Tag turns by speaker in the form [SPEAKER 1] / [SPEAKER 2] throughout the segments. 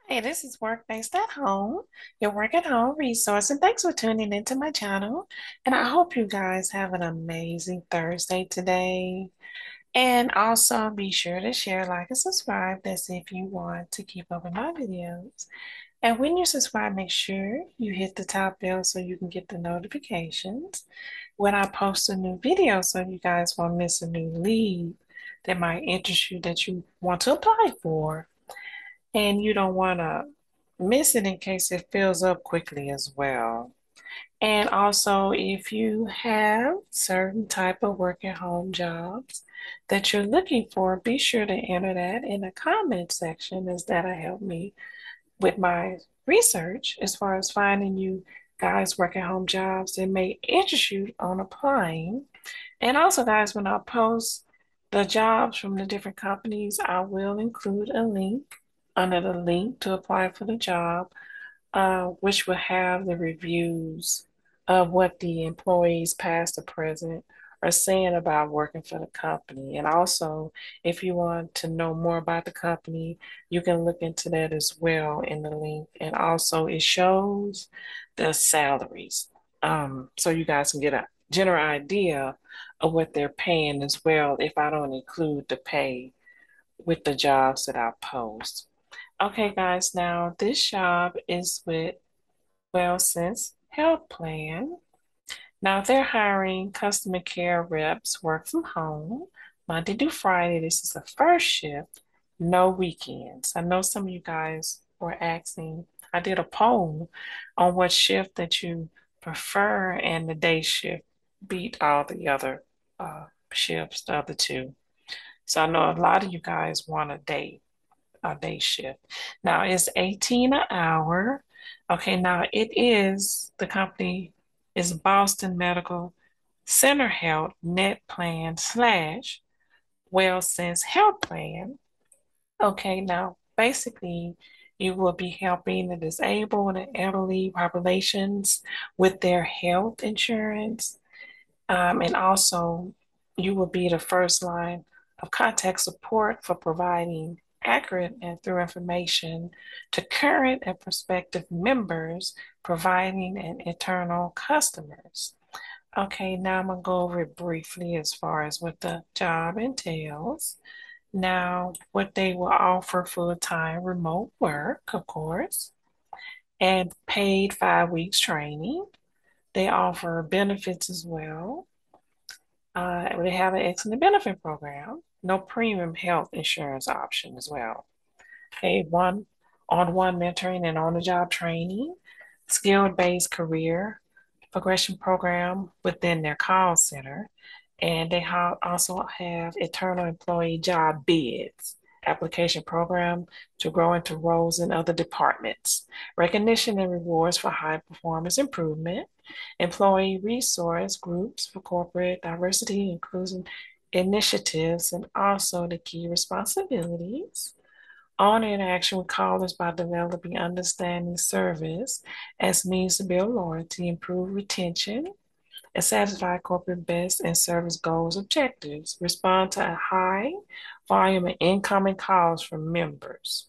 [SPEAKER 1] Hey, this is Work-Based at Home, your work at home resource, and thanks for tuning into my channel. And I hope you guys have an amazing Thursday today. And also be sure to share, like, and subscribe. That's if you want to keep up with my videos. And when you subscribe, make sure you hit the top bell so you can get the notifications when I post a new video so you guys won't miss a new lead that might interest you that you want to apply for. And you don't want to miss it in case it fills up quickly as well. And also, if you have certain type of work at home jobs that you're looking for, be sure to enter that in the comment section as that'll help me with my research as far as finding you guys work at home jobs that may interest you on applying. And also, guys, when I post the jobs from the different companies, I will include a link under the link to apply for the job, which will have the reviews of what the employees, past or present, are saying about working for the company. And also, if you want to know more about the company, you can look into that as well in the link. And also, it shows the salaries. So you guys can get a general idea of what they're paying as well if I don't include the pay with the jobs that I post. Okay, guys, now this job is with Sense Health Plan. Now they're hiring customer care reps, work from home, Monday through Friday. This is the first shift, no weekends. I know some of you guys were asking. I did a poll on what shift that you prefer, and the day shift beat all the other shifts, the other two. So I know a lot of you guys want a day shift. Now it's 18 an hour. Okay, now the company is Boston Medical Center Health Net Plan slash WellSense Health Plan. Okay, now basically you will be helping the disabled and elderly populations with their health insurance. And also, you will be the first line of contact support for providing accurate and thorough information to current and prospective members, providing and internal customers. Okay, now I'm going to go over it briefly as far as what the job entails. Now, what they will offer full-time remote work, of course, and paid 5 weeks training. They offer benefits as well. They have an excellent benefit program, no premium health insurance option as well. A one-on-one mentoring and on-the-job training, skill-based career progression program within their call center, and they also have internal employee job bids application program to grow into roles in other departments, recognition and rewards for high performance improvement, employee resource groups for corporate diversity, inclusion initiatives, and also the key responsibilities. On interaction with callers by developing understanding service as means to build loyalty, improve retention, and satisfy corporate best and service goals objectives. Respond to a high volume of incoming calls from members.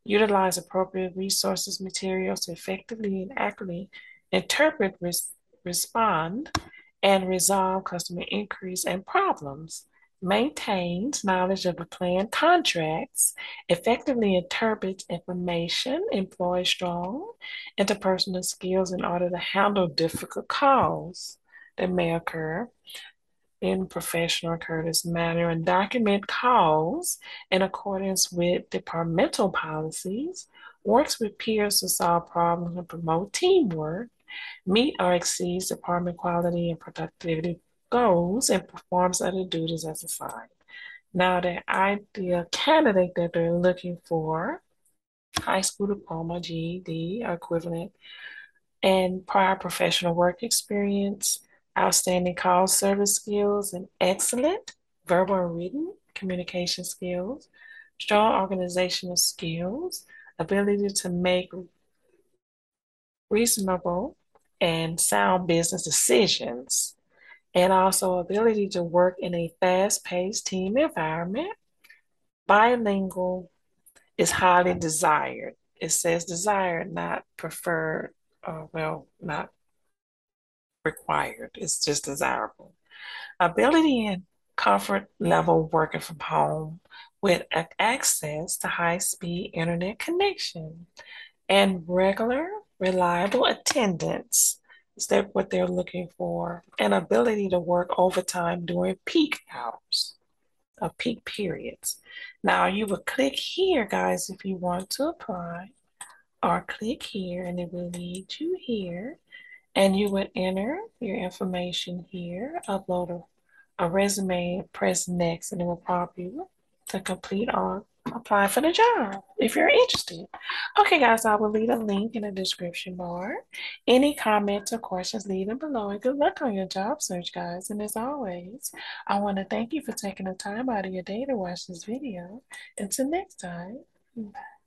[SPEAKER 1] Utilize appropriate resources, materials to effectively and accurately interpret, respond, and resolve customer inquiries and problems. Maintains knowledge of the plan contracts, effectively interprets information, employs strong interpersonal skills in order to handle difficult calls that may occur in professional courteous manner, and document calls in accordance with departmental policies, works with peers to solve problems and promote teamwork, meet or exceeds department quality and productivity goals, and performs other duties as assigned. Now, the ideal candidate that they're looking for, high school diploma, GED, or equivalent, and prior professional work experience, outstanding call service skills, and excellent verbal and written communication skills, strong organizational skills, ability to make reasonable and sound business decisions, and also ability to work in a fast-paced team environment. Bilingual is highly desired. it says desired, not preferred, well, not required. It's just desirable. Ability and comfort level working from home with access to high-speed internet connection and regular, reliable attendance. Is that what they're looking for? An ability to work overtime during peak hours of peak periods. Now you will click here, guys, if you want to apply, or click here and it will lead you here. And you would enter your information here, upload a resume, press next, and it will prompt you to complete or apply for the job if you're interested. Okay, guys, I will leave a link in the description bar. Any comments or questions, leave them below. And good luck on your job search, guys. And as always, I want to thank you for taking the time out of your day to watch this video. Until next time, bye.